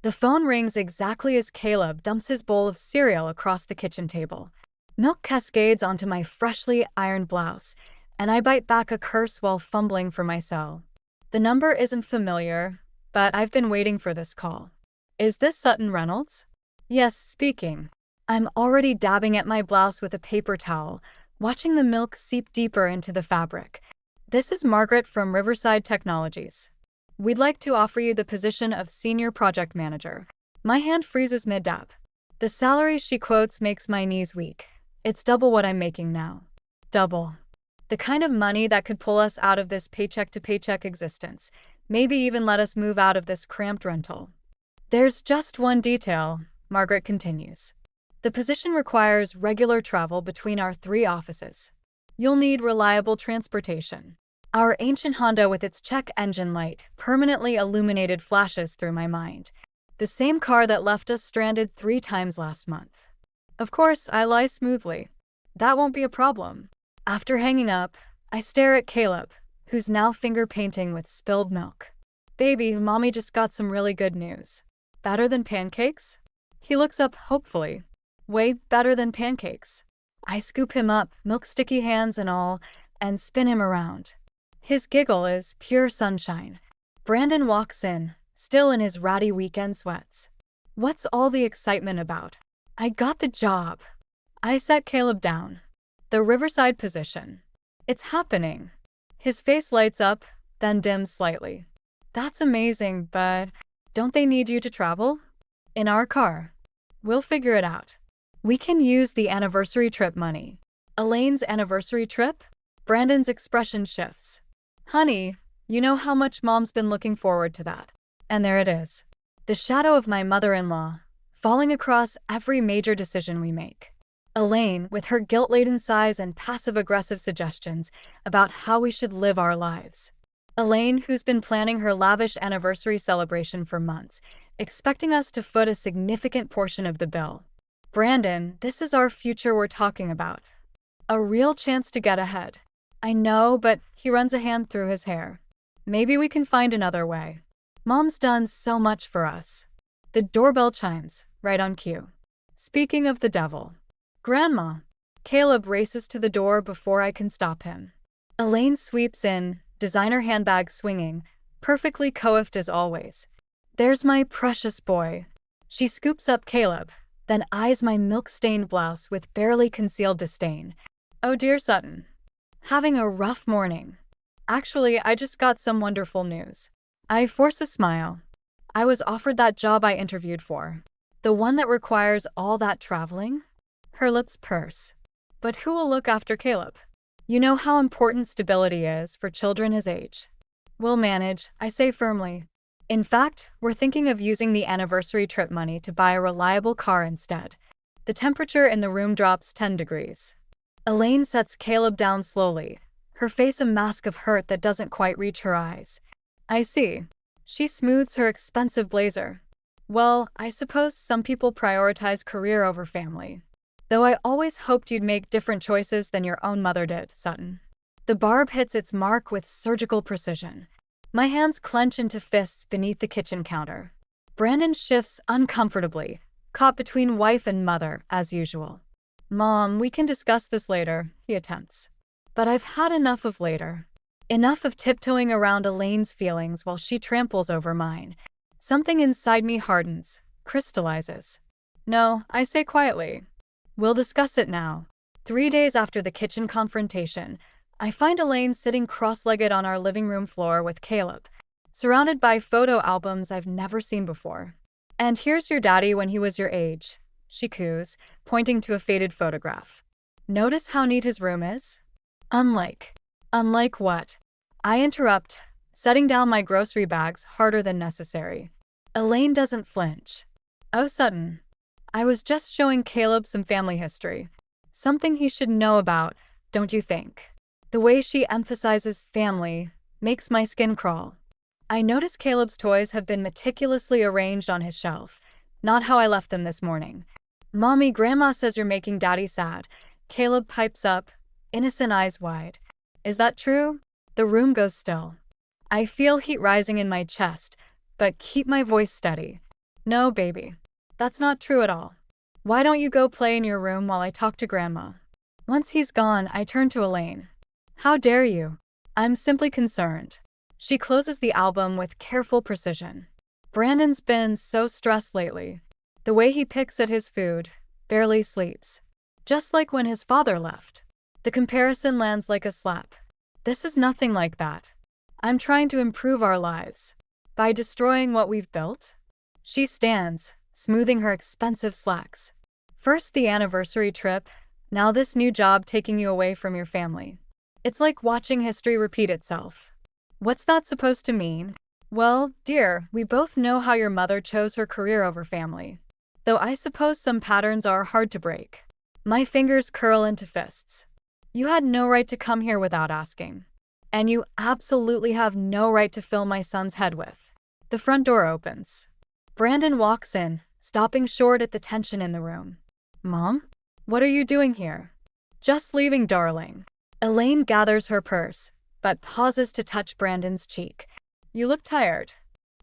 The phone rings exactly as Caleb dumps his bowl of cereal across the kitchen table. Milk cascades onto my freshly ironed blouse, and I bite back a curse while fumbling for my cell. The number isn't familiar, but I've been waiting for this call. Is this Sutton Reynolds? Yes, speaking. I'm already dabbing at my blouse with a paper towel, watching the milk seep deeper into the fabric. This is Margaret from Riverside Technologies. We'd like to offer you the position of Senior Project Manager. My hand freezes mid-dab. The salary she quotes makes my knees weak. It's double what I'm making now. Double. The kind of money that could pull us out of this paycheck-to-paycheck existence, maybe even let us move out of this cramped rental. There's just one detail, Margaret continues. The position requires regular travel between our 3 offices. You'll need reliable transportation. Our ancient Honda with its check engine light permanently illuminated flashes through my mind. The same car that left us stranded 3 times last month. Of course, I lie smoothly. That won't be a problem. After hanging up, I stare at Caleb, who's now finger painting with spilled milk. Baby, Mommy just got some really good news. Better than pancakes? He looks up hopefully. Way better than pancakes. I scoop him up, milk sticky hands and all, and spin him around. His giggle is pure sunshine. Brandon walks in, still in his ratty weekend sweats. What's all the excitement about? I got the job. I set Caleb down. The Riverside position. It's happening. His face lights up, then dims slightly. That's amazing, but don't they need you to travel? In our car. We'll figure it out. We can use the anniversary trip money. Elaine's anniversary trip? Brandon's expression shifts. Honey, you know how much Mom's been looking forward to that. And there it is. The shadow of my mother-in-law, falling across every major decision we make. Elaine, with her guilt-laden sighs and passive-aggressive suggestions about how we should live our lives. Elaine, who's been planning her lavish anniversary celebration for months, expecting us to foot a significant portion of the bill. Brandon, this is our future we're talking about. A real chance to get ahead. I know, but he runs a hand through his hair. Maybe we can find another way. Mom's done so much for us. The doorbell chimes, right on cue. Speaking of the devil. Grandma. Caleb races to the door before I can stop him. Elaine sweeps in, designer handbag swinging, perfectly coiffed as always. There's my precious boy. She scoops up Caleb, then eyes my milk-stained blouse with barely concealed disdain. Oh dear Sutton. Having a rough morning. Actually, I just got some wonderful news. I force a smile. I was offered that job I interviewed for. The one that requires all that traveling? Her lips purse. But who will look after Caleb? You know how important stability is for children his age. We'll manage, I say firmly. In fact, we're thinking of using the anniversary trip money to buy a reliable car instead. The temperature in the room drops 10 degrees. Elaine sets Caleb down slowly, her face a mask of hurt that doesn't quite reach her eyes. I see. She smooths her expensive blazer. Well, I suppose some people prioritize career over family. Though I always hoped you'd make different choices than your own mother did, Sutton. The barb hits its mark with surgical precision. My hands clench into fists beneath the kitchen counter. Brandon shifts uncomfortably, caught between wife and mother, as usual. Mom, we can discuss this later, he attempts. But I've had enough of later. Enough of tiptoeing around Elaine's feelings while she tramples over mine. Something inside me hardens, crystallizes. No, I say quietly. We'll discuss it now. 3 days after the kitchen confrontation, I find Elaine sitting cross-legged on our living room floor with Caleb, surrounded by photo albums I've never seen before. And here's your daddy when he was your age, she coos, pointing to a faded photograph. Notice how neat his room is? Unlike what? I interrupt, setting down my grocery bags harder than necessary. Elaine doesn't flinch. Oh, Sutton. I was just showing Caleb some family history. Something he should know about, don't you think? The way she emphasizes family makes my skin crawl. I notice Caleb's toys have been meticulously arranged on his shelf, not how I left them this morning. Mommy, Grandma says you're making Daddy sad. Caleb pipes up, innocent eyes wide. Is that true? The room goes still. I feel heat rising in my chest, but keep my voice steady. No, baby. That's not true at all. Why don't you go play in your room while I talk to Grandma? Once he's gone, I turn to Elaine. How dare you? I'm simply concerned. She closes the album with careful precision. Brandon's been so stressed lately. The way he picks at his food, barely sleeps. Just like when his father left. The comparison lands like a slap. This is nothing like that. I'm trying to improve our lives. By destroying what we've built? She stands, smoothing her expensive slacks. First the anniversary trip, now this new job taking you away from your family. It's like watching history repeat itself. What's that supposed to mean? Well, dear, we both know how your mother chose her career over family. Though I suppose some patterns are hard to break. My fingers curl into fists. You had no right to come here without asking. And you absolutely have no right to fill my son's head with. The front door opens. Brandon walks in, stopping short at the tension in the room. Mom? What are you doing here? Just leaving, darling. Elaine gathers her purse, but pauses to touch Brandon's cheek. You look tired.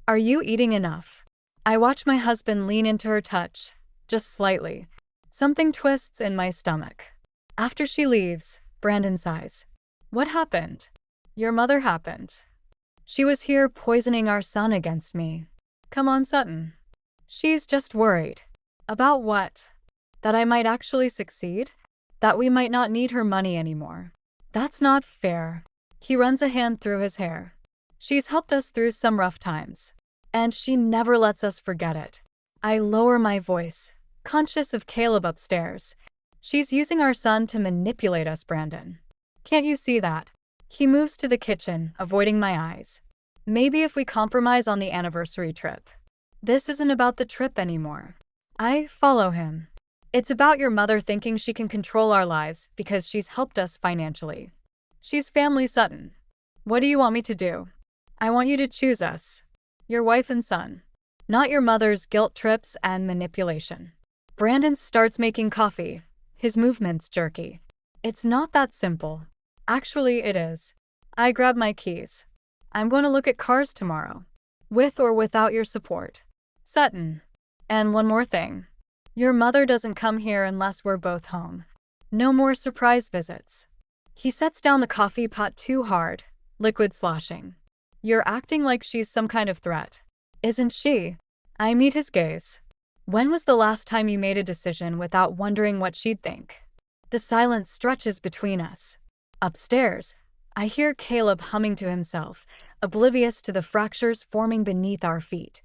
Are you eating enough? I watch my husband lean into her touch, just slightly. Something twists in my stomach. After she leaves, Brandon sighs. What happened? Your mother happened. She was here poisoning our son against me. Come on, Sutton. She's just worried. About what? That I might actually succeed? That we might not need her money anymore. That's not fair. He runs a hand through his hair. She's helped us through some rough times. And she never lets us forget it. I lower my voice, conscious of Caleb upstairs. She's using our son to manipulate us, Brandon. Can't you see that? He moves to the kitchen, avoiding my eyes. Maybe if we compromise on the anniversary trip. This isn't about the trip anymore. I follow him. It's about your mother thinking she can control our lives because she's helped us financially. She's family, Sutton. What do you want me to do? I want you to choose us. Your wife and son. Not your mother's guilt trips and manipulation. Brandon starts making coffee, his movements jerky. It's not that simple. Actually, it is. I grab my keys. I'm going to look at cars tomorrow. With or without your support. Sutton. And one more thing. Your mother doesn't come here unless we're both home. No more surprise visits. He sets down the coffee pot too hard, liquid sloshing. You're acting like she's some kind of threat. Isn't she? I meet his gaze. When was the last time you made a decision without wondering what she'd think? The silence stretches between us. Upstairs, I hear Caleb humming to himself, oblivious to the fractures forming beneath our feet.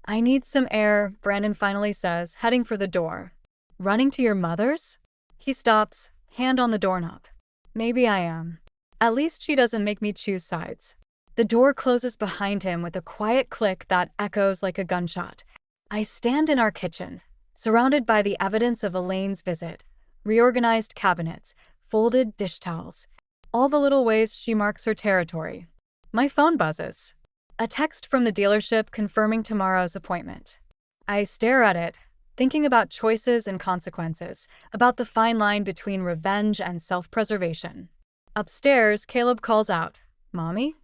I need some air, Brandon finally says, heading for the door. Running to your mother's? He stops, hand on the doorknob. Maybe I am. At least she doesn't make me choose sides. The door closes behind him with a quiet click that echoes like a gunshot. I stand in our kitchen, surrounded by the evidence of Elaine's visit. Reorganized cabinets, folded dish towels. All the little ways she marks her territory. My phone buzzes. A text from the dealership confirming tomorrow's appointment. I stare at it, thinking about choices and consequences, about the fine line between revenge and self-preservation. Upstairs, Caleb calls out, Mommy?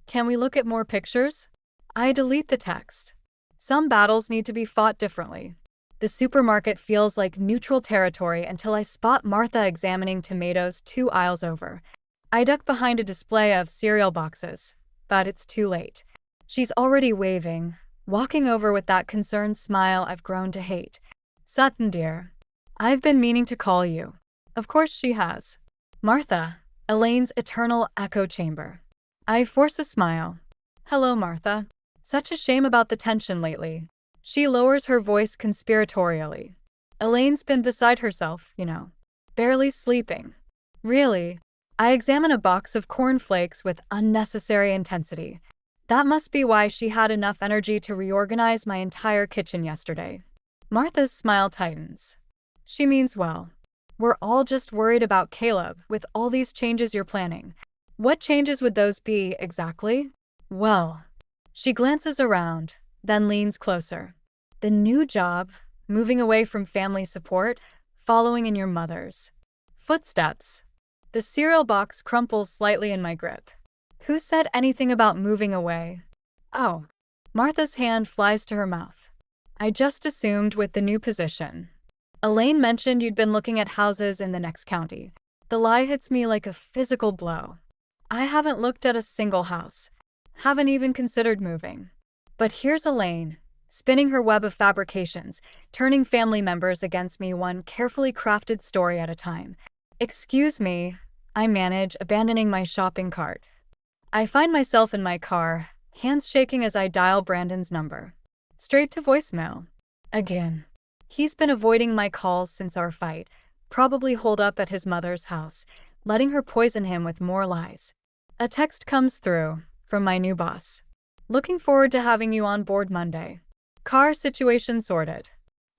Can we look at more pictures? I delete the text. Some battles need to be fought differently. The supermarket feels like neutral territory until I spot Martha examining tomatoes 2 aisles over. I duck behind a display of cereal boxes, but it's too late. She's already waving, walking over with that concerned smile I've grown to hate. Sutton, dear. I've been meaning to call you. Of course she has. Martha, Elaine's eternal echo chamber. I force a smile. Hello, Martha. Such a shame about the tension lately. She lowers her voice conspiratorially. Elaine's been beside herself, you know. Barely sleeping. Really? I examine a box of cornflakes with unnecessary intensity. That must be why she had enough energy to reorganize my entire kitchen yesterday. Martha's smile tightens. She means well. We're all just worried about Caleb with all these changes you're planning. What changes would those be, exactly? Well, she glances around, then leans closer. The new job, moving away from family support, following in your mother's. Footsteps. The cereal box crumples slightly in my grip. Who said anything about moving away? Oh. Martha's hand flies to her mouth. I just assumed with the new position. Elaine mentioned you'd been looking at houses in the next county. The lie hits me like a physical blow. I haven't looked at a single house. Haven't even considered moving. But here's Elaine, spinning her web of fabrications, turning family members against me one carefully crafted story at a time. Excuse me, I manage, abandoning my shopping cart. I find myself in my car, hands shaking as I dial Brandon's number. Straight to voicemail. Again. He's been avoiding my calls since our fight, probably holed up at his mother's house, letting her poison him with more lies. A text comes through, from my new boss. Looking forward to having you on board Monday. Car situation sorted.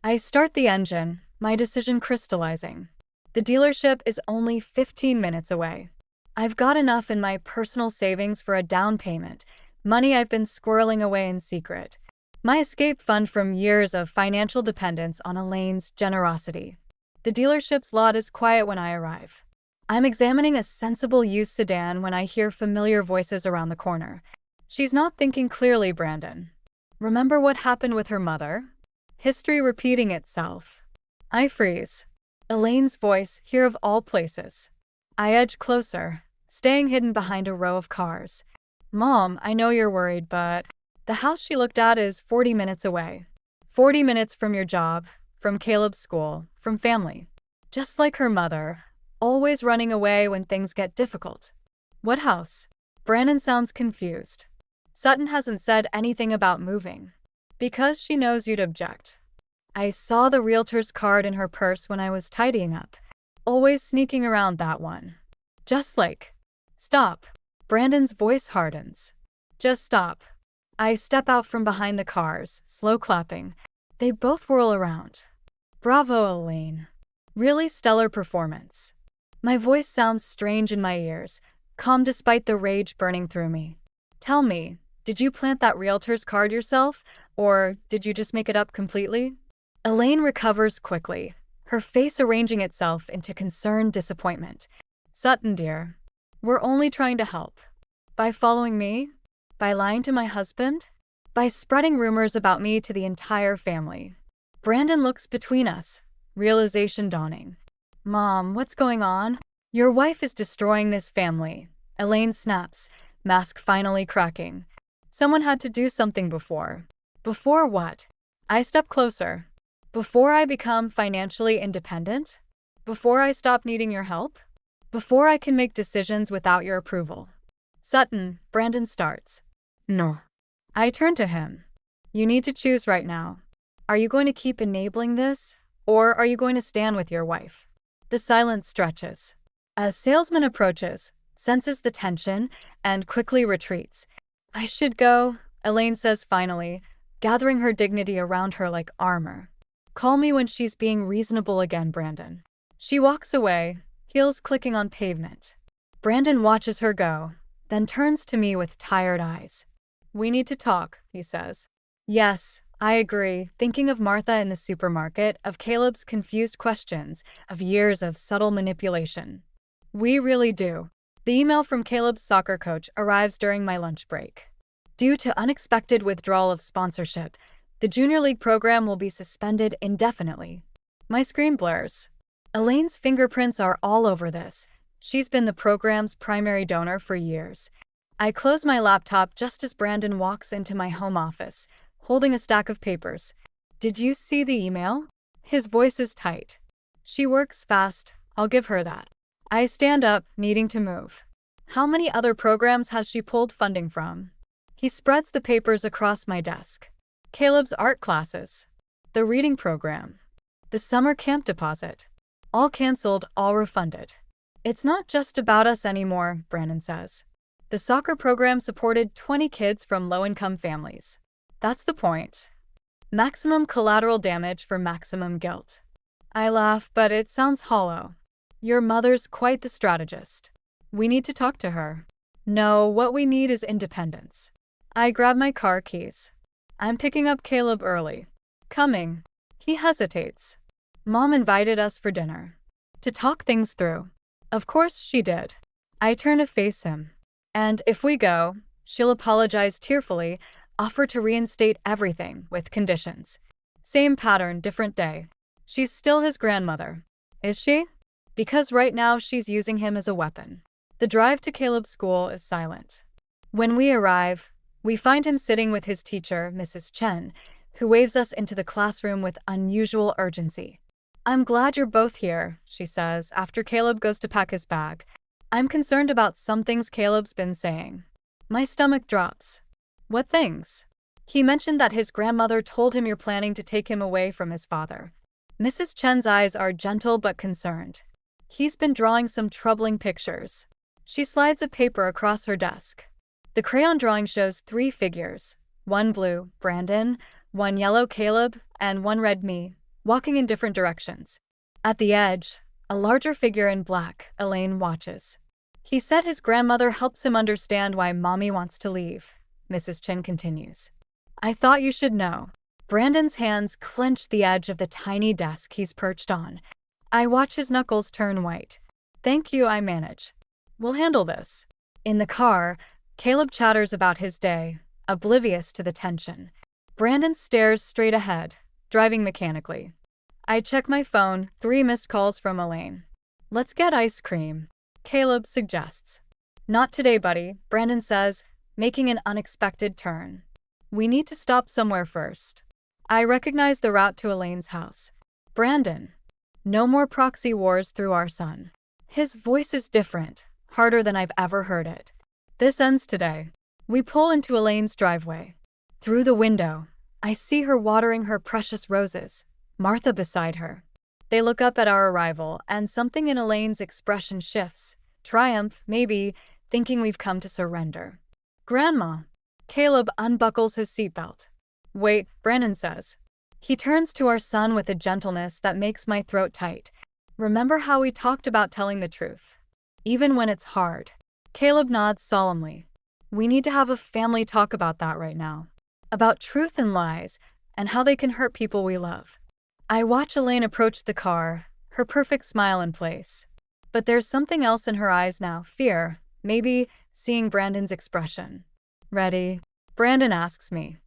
I start the engine, my decision crystallizing. The dealership is only 15 minutes away. I've got enough in my personal savings for a down payment, money I've been squirreling away in secret. My escape fund from years of financial dependence on Elaine's generosity. The dealership's lot is quiet when I arrive. I'm examining a sensible used sedan when I hear familiar voices around the corner. She's not thinking clearly, Brandon. Remember what happened with her mother? History repeating itself. I freeze. Elaine's voice, here of all places. I edge closer, staying hidden behind a row of cars. Mom, I know you're worried, but the house she looked at is 40 minutes away. 40 minutes from your job, from Caleb's school, from family. Just like her mother, always running away when things get difficult. What house? Brandon sounds confused. Sutton hasn't said anything about moving. Because she knows you'd object. I saw the realtor's card in her purse when I was tidying up. Always sneaking around that one. Just like, stop. Brandon's voice hardens. Just stop. I step out from behind the cars, slow clapping. They both whirl around. Bravo, Elaine. Really stellar performance. My voice sounds strange in my ears, calm despite the rage burning through me. Tell me, did you plant that realtor's card yourself, or did you just make it up completely? Elaine recovers quickly, her face arranging itself into concerned disappointment. Sutton, dear, we're only trying to help. By following me? By lying to my husband? By spreading rumors about me to the entire family. Brandon looks between us, realization dawning. Mom, what's going on? Your wife is destroying this family. Elaine snaps, mask finally cracking. Someone had to do something before. Before what? I step closer. Before I become financially independent? Before I stop needing your help? Before I can make decisions without your approval. Sutton, Brandon starts. No. I turn to him. You need to choose right now. Are you going to keep enabling this, or are you going to stand with your wife? The silence stretches. A salesman approaches, senses the tension, and quickly retreats. I should go, Elaine says finally, gathering her dignity around her like armor. Call me when she's being reasonable again, Brandon. She walks away, heels clicking on pavement. Brandon watches her go, then turns to me with tired eyes. We need to talk, he says. Yes, I agree, thinking of Martha in the supermarket, of Caleb's confused questions, of years of subtle manipulation. We really do. The email from Caleb's soccer coach arrives during my lunch break. Due to unexpected withdrawal of sponsorship, the junior league program will be suspended indefinitely. My screen blurs. Elaine's fingerprints are all over this. She's been the program's primary donor for years. I close my laptop just as Brandon walks into my home office, holding a stack of papers. Did you see the email? His voice is tight. She works fast, I'll give her that. I stand up, needing to move. How many other programs has she pulled funding from? He spreads the papers across my desk. Caleb's art classes. The reading program. The summer camp deposit. All canceled, all refunded. It's not just about us anymore, Brandon says. The soccer program supported 20 kids from low-income families. That's the point. Maximum collateral damage for maximum guilt. I laugh, but it sounds hollow. Your mother's quite the strategist. We need to talk to her. No, what we need is independence. I grab my car keys. I'm picking up Caleb early. Coming. He hesitates. Mom invited us for dinner. To talk things through. Of course she did. I turn to face him. And if we go, she'll apologize tearfully, offer to reinstate everything with conditions. Same pattern, different day. She's still his grandmother. Is she? Because right now she's using him as a weapon. The drive to Caleb's school is silent. When we arrive, we find him sitting with his teacher, Mrs. Chen, who waves us into the classroom with unusual urgency. I'm glad you're both here, she says, after Caleb goes to pack his bag. I'm concerned about some things Caleb's been saying. My stomach drops. What things? He mentioned that his grandmother told him you're planning to take him away from his father. Mrs. Chen's eyes are gentle but concerned. He's been drawing some troubling pictures. She slides a paper across her desk. The crayon drawing shows 3 figures, one blue, Brandon, one yellow, Caleb, and one red, me, walking in different directions. At the edge, a larger figure in black, Elaine, watches. He said his grandmother helps him understand why mommy wants to leave, Mrs. Chen continues. I thought you should know. Brandon's hands clench the edge of the tiny desk he's perched on. I watch his knuckles turn white. Thank you, I manage. We'll handle this. In the car, Caleb chatters about his day, oblivious to the tension. Brandon stares straight ahead, driving mechanically. I check my phone, 3 missed calls from Elaine. Let's get ice cream, Caleb suggests. Not today, buddy, Brandon says, making an unexpected turn. We need to stop somewhere first. I recognize the route to Elaine's house. Brandon. No more proxy wars through our son. His voice is different, harder than I've ever heard it. This ends today. We pull into Elaine's driveway. Through the window, I see her watering her precious roses, Martha beside her. They look up at our arrival, and something in Elaine's expression shifts. Triumph, maybe, thinking we've come to surrender. Grandma. Caleb unbuckles his seatbelt. Wait, Brandon says. He turns to our son with a gentleness that makes my throat tight. Remember how we talked about telling the truth? Even when it's hard. Caleb nods solemnly. We need to have a family talk about that right now. About truth and lies, and how they can hurt people we love. I watch Elaine approach the car, her perfect smile in place. But there's something else in her eyes now, fear, maybe seeing Brandon's expression. Ready? Brandon asks me.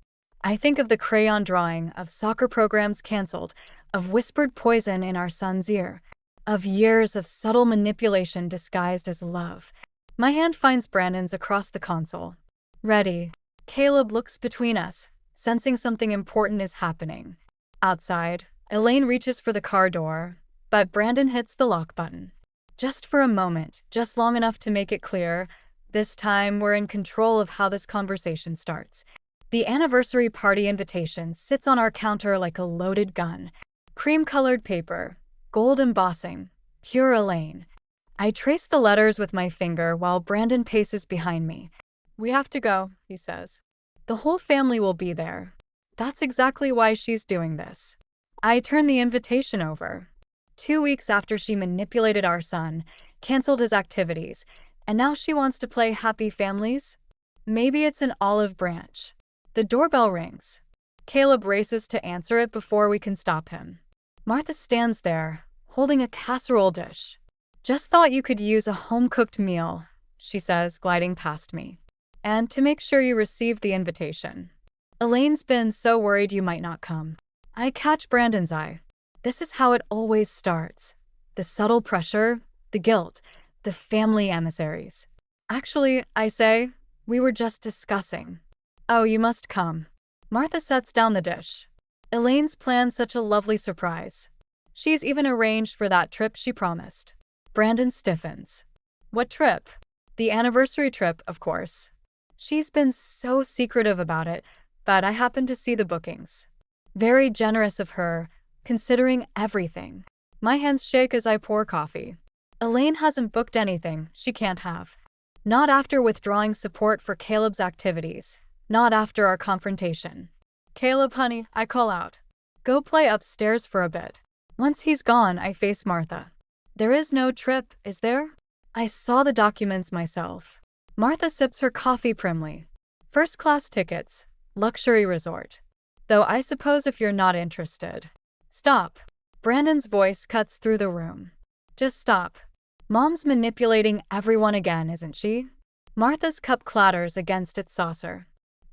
I think of the crayon drawing, of soccer programs canceled, of whispered poison in our son's ear, of years of subtle manipulation disguised as love. My hand finds Brandon's across the console. Ready? Caleb looks between us, sensing something important is happening. Outside, Elaine reaches for the car door, but Brandon hits the lock button. Just for a moment, just long enough to make it clear, this time we're in control of how this conversation starts. The anniversary party invitation sits on our counter like a loaded gun. Cream-colored paper, gold embossing, pure Elaine. I trace the letters with my finger while Brandon paces behind me. We have to go, he says. The whole family will be there. That's exactly why she's doing this. I turn the invitation over. 2 weeks after she manipulated our son, canceled his activities, and now she wants to play happy families? Maybe it's an olive branch. The doorbell rings. Caleb races to answer it before we can stop him. Martha stands there, holding a casserole dish. Just thought you could use a home-cooked meal, she says, gliding past me. And to make sure you received the invitation. Elaine's been so worried you might not come. I catch Brandon's eye. This is how it always starts. The subtle pressure, the guilt, the family emissaries. Actually, I say, we were just discussing. Oh, you must come. Martha sets down the dish. Elaine's planned such a lovely surprise. She's even arranged for that trip she promised. Brandon stiffens. What trip? The anniversary trip, of course. She's been so secretive about it, but I happened to see the bookings. Very generous of her, considering everything. My hands shake as I pour coffee. Elaine hasn't booked anything she can't have. Not after withdrawing support for Caleb's activities. Not after our confrontation. Caleb, honey, I call out. Go play upstairs for a bit. Once he's gone, I face Martha. There is no trip, is there? I saw the documents myself. Martha sips her coffee primly. First-class tickets. Luxury resort. Though I suppose if you're not interested. Stop. Brandon's voice cuts through the room. Just stop. Mom's manipulating everyone again, isn't she? Martha's cup clatters against its saucer.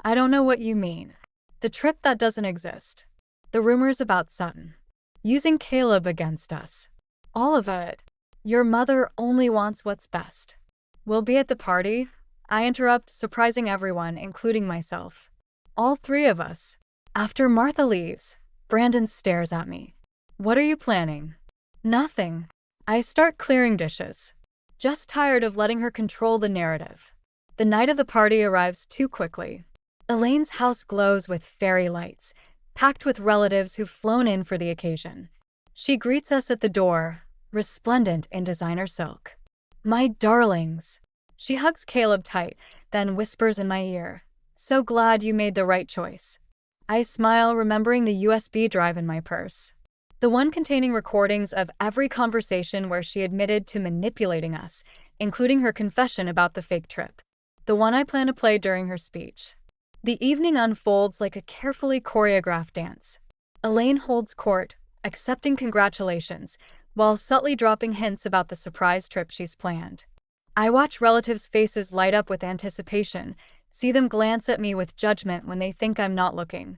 I don't know what you mean. The trip that doesn't exist. The rumors about Sutton. Using Caleb against us. All of it. Your mother only wants what's best. We'll be at the party, I interrupt, surprising everyone, including myself. All three of us. After Martha leaves, Brandon stares at me. What are you planning? Nothing. I start clearing dishes. Just tired of letting her control the narrative. The night of the party arrives too quickly. Elaine's house glows with fairy lights, packed with relatives who've flown in for the occasion. She greets us at the door, resplendent in designer silk. My darlings. She hugs Caleb tight, then whispers in my ear, "So glad you made the right choice." I smile, remembering the USB drive in my purse. The one containing recordings of every conversation where she admitted to manipulating us, including her confession about the fake trip. The one I plan to play during her speech. The evening unfolds like a carefully choreographed dance. Elaine holds court, accepting congratulations, while subtly dropping hints about the surprise trip she's planned. I watch relatives' faces light up with anticipation, see them glance at me with judgment when they think I'm not looking.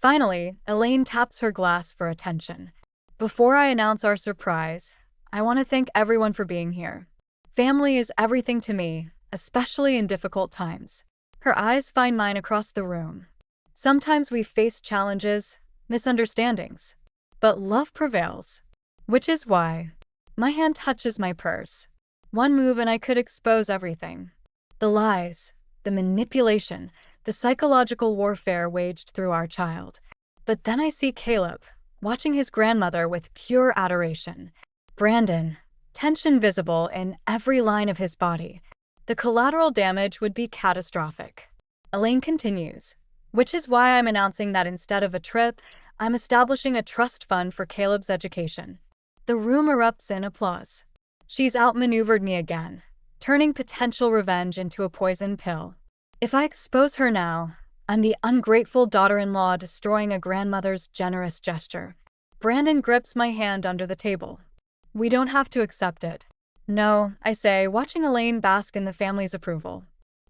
Finally, Elaine taps her glass for attention. Before I announce our surprise, I want to thank everyone for being here. Family is everything to me, especially in difficult times. Her eyes find mine across the room. Sometimes we face challenges, misunderstandings, but love prevails. Which is why my hand touches my purse. One move and I could expose everything. The lies, the manipulation, the psychological warfare waged through our child. But then I see Caleb, watching his grandmother with pure adoration. Brandon, tension visible in every line of his body. The collateral damage would be catastrophic. Elaine continues, which is why I'm announcing that instead of a trip, I'm establishing a trust fund for Caleb's education. The room erupts in applause. She's outmaneuvered me again, turning potential revenge into a poison pill. If I expose her now, I'm the ungrateful daughter-in-law destroying a grandmother's generous gesture. Brandon grips my hand under the table. We don't have to accept it. No, I say, watching Elaine bask in the family's approval.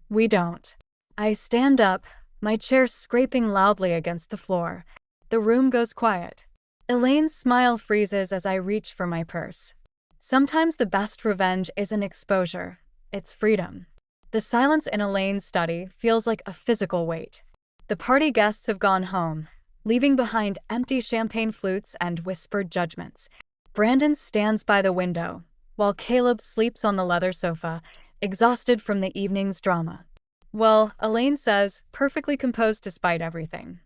We don't. I stand up, my chair scraping loudly against the floor. The room goes quiet. Elaine's smile freezes as I reach for my purse. Sometimes the best revenge isn't exposure, it's freedom. The silence in Elaine's study feels like a physical weight. The party guests have gone home, leaving behind empty champagne flutes and whispered judgments. Brandon stands by the window, while Caleb sleeps on the leather sofa, exhausted from the evening's drama. Well, Elaine says, perfectly composed despite everything.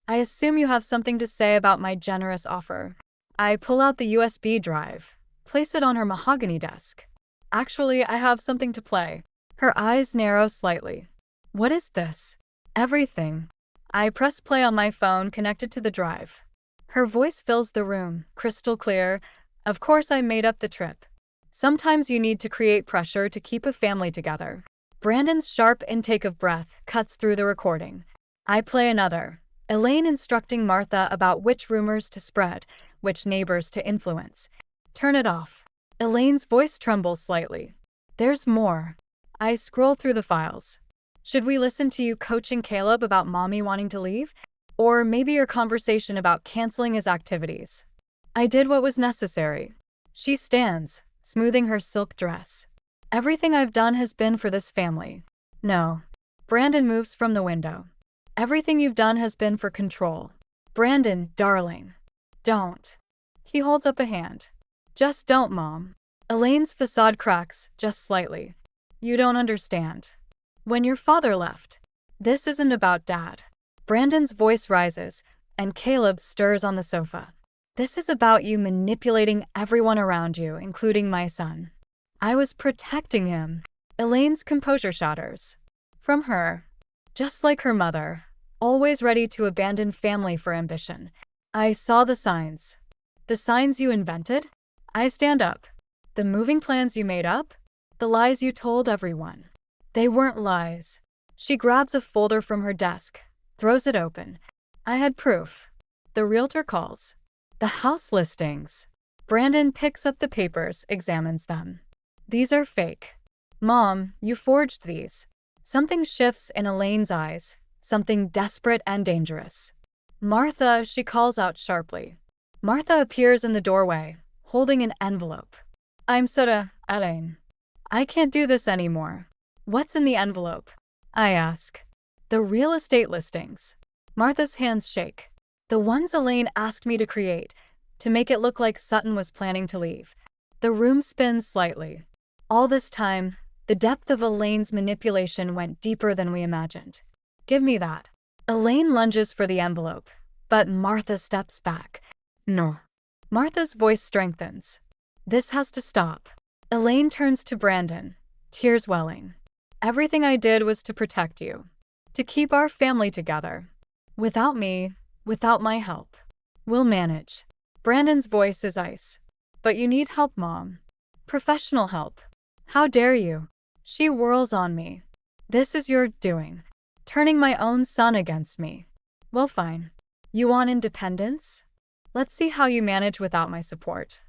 I assume you have something to say about my generous offer. I pull out the USB drive, place it on her mahogany desk. Actually, I have something to play. Her eyes narrow slightly. What is this? Everything. I press play on my phone connected to the drive. Her voice fills the room, crystal clear. Of course I made up the trip. Sometimes you need to create pressure to keep a family together. Brandon's sharp intake of breath cuts through the recording. I play another. Elaine instructing Martha about which rumors to spread, which neighbors to influence. Turn it off. Elaine's voice trembles slightly. There's more. I scroll through the files. Should we listen to you coaching Caleb about mommy wanting to leave? Or maybe your conversation about canceling his activities? I did what was necessary. She stands, smoothing her silk dress. Everything I've done has been for this family. No. Brandon moves from the window. Everything you've done has been for control. Brandon, darling. Don't. He holds up a hand. Just don't, Mom. Elaine's facade cracks, just slightly. You don't understand. When your father left, this isn't about Dad. Brandon's voice rises, and Caleb stirs on the sofa. This is about you manipulating everyone around you, including my son. I was protecting him. Elaine's composure shatters. From her. Just like her mother, always ready to abandon family for ambition. I saw the signs. The signs you invented? I stand up. The moving plans you made up? The lies you told everyone. They weren't lies. She grabs a folder from her desk, throws it open. I had proof. The realtor calls. The house listings. Brandon picks up the papers, examines them. These are fake. Mom, you forged these. Something shifts in Elaine's eyes, something desperate and dangerous. Martha, she calls out sharply. Martha appears in the doorway, holding an envelope. I'm sorry, Elaine. I can't do this anymore. What's in the envelope? I ask. The real estate listings. Martha's hands shake. The ones Elaine asked me to create, to make it look like Sutton was planning to leave. The room spins slightly. All this time, the depth of Elaine's manipulation went deeper than we imagined. Give me that. Elaine lunges for the envelope, but Martha steps back. No. Martha's voice strengthens. This has to stop. Elaine turns to Brandon, tears welling. Everything I did was to protect you, to keep our family together. Without me, without my help, we'll manage. Brandon's voice is ice. But you need help, Mom. Professional help. How dare you? She whirls on me. This is your doing. Turning my own son against me. Well, fine. You want independence? Let's see how you manage without my support.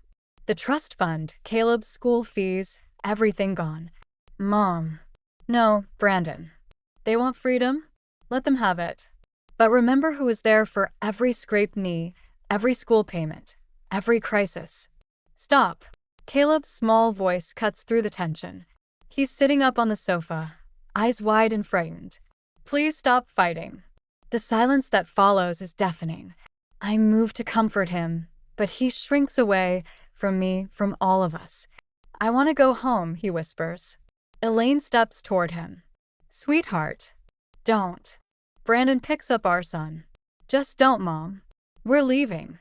The trust fund, Caleb's school fees, everything gone. Mom. No, Brandon. They want freedom? Let them have it. But remember who was there for every scraped knee, every school payment, every crisis. Stop. Caleb's small voice cuts through the tension. He's sitting up on the sofa, eyes wide and frightened. Please stop fighting. The silence that follows is deafening. I move to comfort him, but he shrinks away from me, from all of us. I want to go home, he whispers. Elaine steps toward him. Sweetheart. Don't. Brandon picks up our son. Just don't, Mom. We're leaving.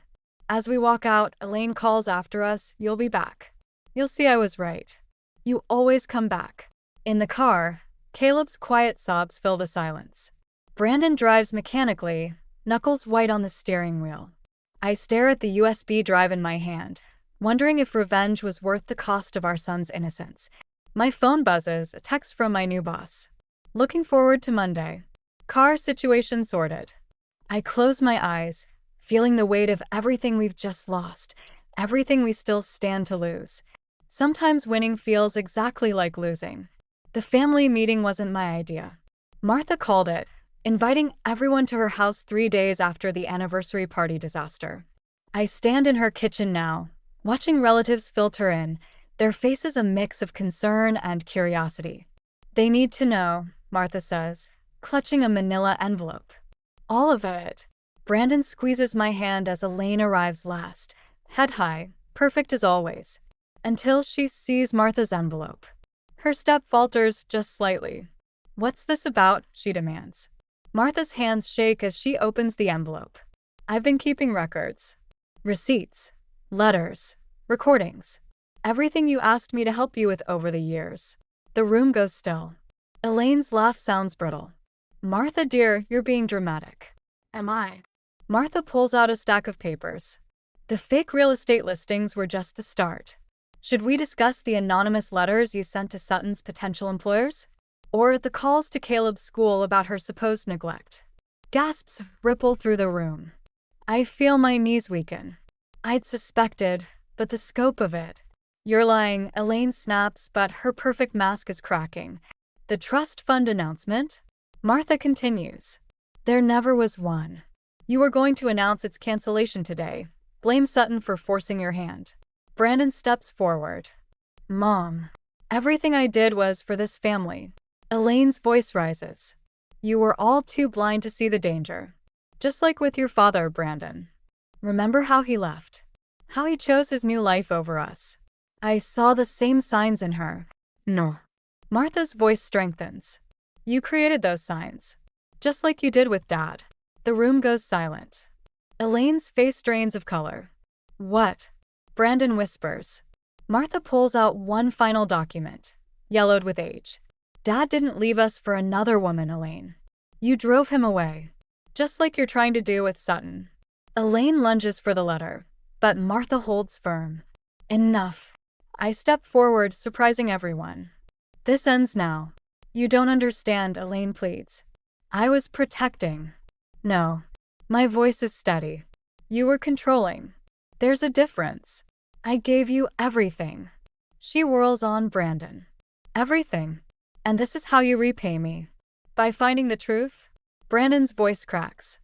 As we walk out, Elaine calls after us, you'll be back. You'll see I was right. You always come back. In the car, Caleb's quiet sobs fill the silence. Brandon drives mechanically, knuckles white on the steering wheel. I stare at the USB drive in my hand, wondering if revenge was worth the cost of our son's innocence. My phone buzzes, a text from my new boss. Looking forward to Monday. Car situation sorted. I close my eyes, feeling the weight of everything we've just lost, everything we still stand to lose. Sometimes winning feels exactly like losing. The family meeting wasn't my idea. Martha called it, inviting everyone to her house 3 days after the anniversary party disaster. I stand in her kitchen now, watching relatives filter in, their faces a mix of concern and curiosity. They need to know, Martha says, clutching a manila envelope. All of it. Brandon squeezes my hand as Elaine arrives last, head high, perfect as always, until she sees Martha's envelope. Her step falters just slightly. What's this about? She demands. Martha's hands shake as she opens the envelope. I've been keeping records. Receipts. Letters. Recordings. Everything you asked me to help you with over the years. The room goes still. Elaine's laugh sounds brittle. Martha, dear, you're being dramatic. Am I? Martha pulls out a stack of papers. The fake real estate listings were just the start. Should we discuss the anonymous letters you sent to Sutton's potential employers? Or the calls to Caleb's school about her supposed neglect? Gasps ripple through the room. I feel my knees weaken. I'd suspected, but the scope of it. You're lying, Elaine snaps, but her perfect mask is cracking. The trust fund announcement? Martha continues. There never was one. You were going to announce its cancellation today. Blame Sutton for forcing your hand. Brandon steps forward. Mom, everything I did was for this family. Elaine's voice rises. You were all too blind to see the danger. Just like with your father, Brandon. Remember how he left? How he chose his new life over us. I saw the same signs in her. No. Martha's voice strengthens. You created those signs. Just like you did with Dad. The room goes silent. Elaine's face drains of color. What? Brandon whispers. Martha pulls out one final document, yellowed with age. Dad didn't leave us for another woman, Elaine. You drove him away. Just like you're trying to do with Sutton. Elaine lunges for the letter, but Martha holds firm. Enough. I step forward, surprising everyone. This ends now. You don't understand, Elaine pleads. I was protecting. No. My voice is steady. You were controlling. There's a difference. I gave you everything. She whirls on Brandon. Everything. And this is how you repay me. By finding the truth? Brandon's voice cracks.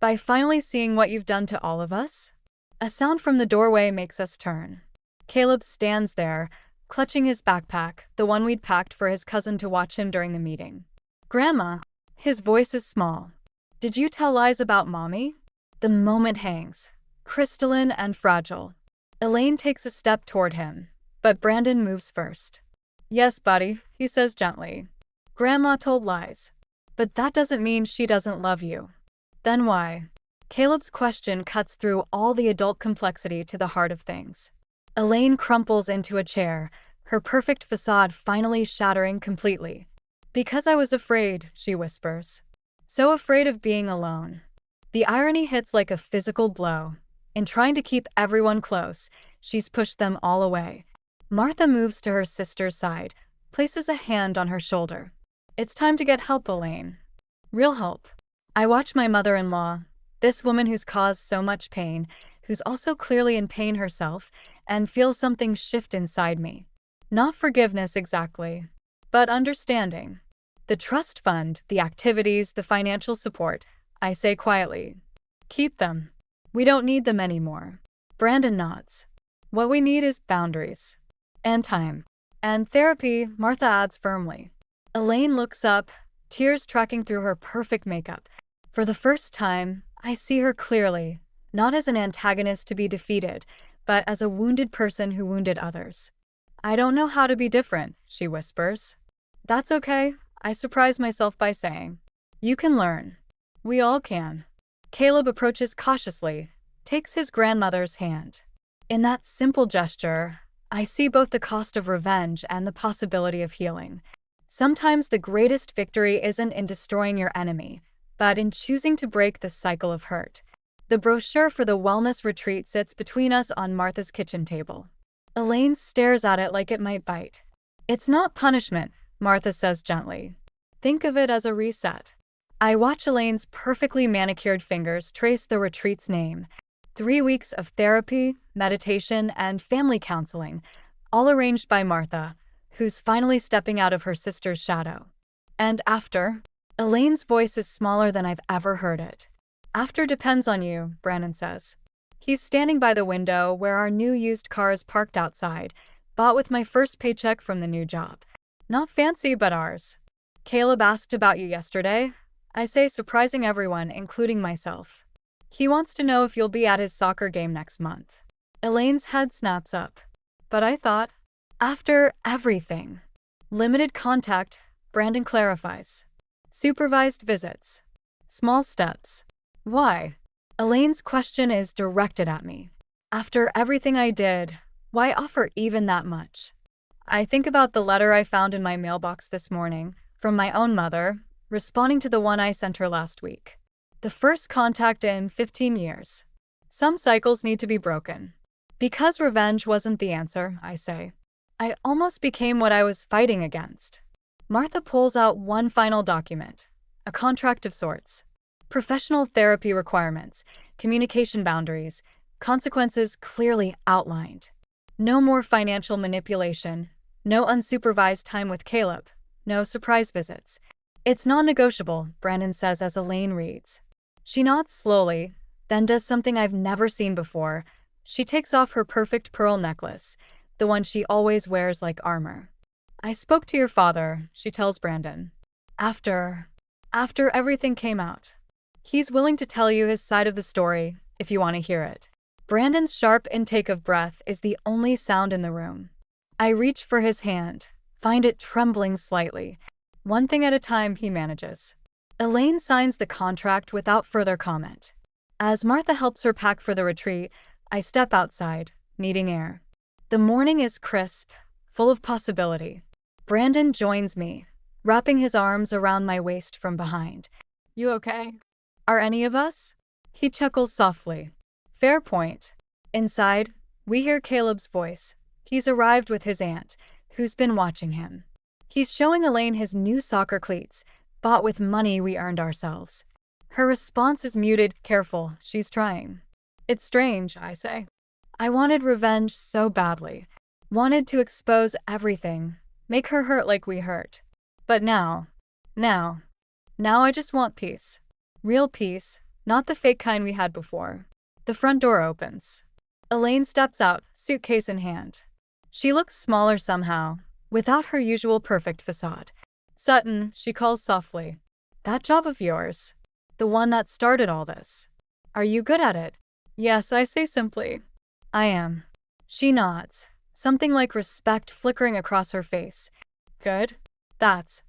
By finally seeing what you've done to all of us? A sound from the doorway makes us turn. Caleb stands there, clutching his backpack, the one we'd packed for his cousin to watch him during the meeting. Grandma. His voice is small. Did you tell lies about Mommy? The moment hangs, crystalline and fragile. Elaine takes a step toward him, but Brandon moves first. Yes, buddy, he says gently. Grandma told lies. But that doesn't mean she doesn't love you. Then why? Caleb's question cuts through all the adult complexity to the heart of things. Elaine crumples into a chair, her perfect facade finally shattering completely. Because I was afraid, she whispers. So afraid of being alone. The irony hits like a physical blow. In trying to keep everyone close, she's pushed them all away. Martha moves to her sister's side, places a hand on her shoulder. It's time to get help, Elaine. Real help. I watch my mother-in-law, this woman who's caused so much pain, who's also clearly in pain herself, and feel something shift inside me. Not forgiveness exactly, but understanding. The trust fund, the activities, the financial support, I say quietly. Keep them. We don't need them anymore. Brandon nods. What we need is boundaries. And time. And therapy, Martha adds firmly. Elaine looks up, tears tracking through her perfect makeup. For the first time, I see her clearly, not as an antagonist to be defeated, but as a wounded person who wounded others. I don't know how to be different, she whispers. That's okay, I surprise myself by saying. You can learn. We all can. Caleb approaches cautiously, takes his grandmother's hand. In that simple gesture, I see both the cost of revenge and the possibility of healing. Sometimes the greatest victory isn't in destroying your enemy, but in choosing to break the cycle of hurt. The brochure for the wellness retreat sits between us on Martha's kitchen table. Elaine stares at it like it might bite. It's not punishment, Martha says gently. Think of it as a reset. I watch Elaine's perfectly manicured fingers trace the retreat's name. 3 weeks of therapy, meditation, and family counseling, all arranged by Martha, who's finally stepping out of her sister's shadow. And after, Elaine's voice is smaller than I've ever heard it. After depends on you, Brandon says. He's standing by the window where our new used car is parked outside, bought with my first paycheck from the new job. Not fancy, but ours. Caleb asked about you yesterday. I say, surprising everyone, including myself. He wants to know if you'll be at his soccer game next month. Elaine's head snaps up. But I thought, after everything. Limited contact, Brandon clarifies. Supervised visits. Small steps. Why? Elaine's question is directed at me. After everything I did, why offer even that much? I think about the letter I found in my mailbox this morning, from my own mother, responding to the one I sent her last week. The first contact in 15 years. Some cycles need to be broken. Because revenge wasn't the answer, I say. I almost became what I was fighting against. Martha pulls out one final document, a contract of sorts. Professional therapy requirements, communication boundaries, consequences clearly outlined. No more financial manipulation, no unsupervised time with Caleb, no surprise visits. It's non-negotiable, Brandon says as Elaine reads. She nods slowly, then does something I've never seen before. She takes off her perfect pearl necklace, the one she always wears like armor. I spoke to your father, she tells Brandon. After everything came out. He's willing to tell you his side of the story, if you want to hear it. Brandon's sharp intake of breath is the only sound in the room. I reach for his hand, find it trembling slightly. One thing at a time, he manages. Elaine signs the contract without further comment. As Martha helps her pack for the retreat, I step outside, needing air. The morning is crisp, full of possibility. Brandon joins me, wrapping his arms around my waist from behind. You okay? Are any of us? He chuckles softly. Fair point. Inside, we hear Caleb's voice. He's arrived with his aunt, who's been watching him. He's showing Elaine his new soccer cleats, bought with money we earned ourselves. Her response is muted, careful, she's trying. It's strange, I say. I wanted revenge so badly. Wanted to expose everything, make her hurt like we hurt. But now I just want peace. Real peace, Not the fake kind we had before. The front door opens. Elaine steps out, suitcase in hand. She looks smaller somehow, without her usual perfect facade. Sutton, she calls softly. That job of yours. The one that started all this. Are you good at it? Yes, I say simply. I am. She nods, something like respect flickering across her face. Good? That's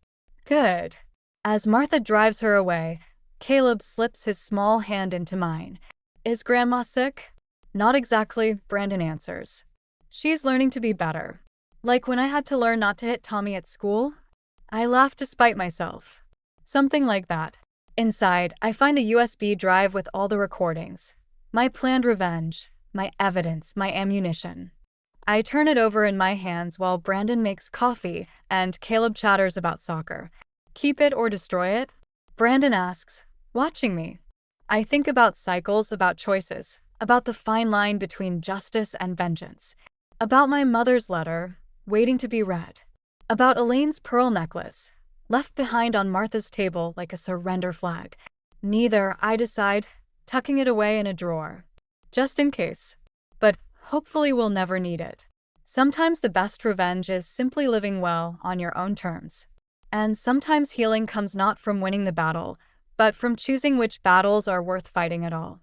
good. As Martha drives her away, Caleb slips his small hand into mine. Is Grandma sick? Not exactly, Brandon answers. She's learning to be better. Like when I had to learn not to hit Tommy at school? I laughed to spite myself. Something like that. Inside, I find a USB drive with all the recordings. My planned revenge, my evidence, my ammunition. I turn it over in my hands while Brandon makes coffee and Caleb chatters about soccer. Keep it or destroy it? Brandon asks, watching me. I think about cycles, about choices, about the fine line between justice and vengeance, about my mother's letter, waiting to be read, about Elaine's pearl necklace, left behind on Martha's table like a surrender flag. Neither, I decide, tucking it away in a drawer. Just in case. But hopefully we'll never need it. Sometimes the best revenge is simply living well on your own terms. And sometimes healing comes not from winning the battle, but from choosing which battles are worth fighting at all.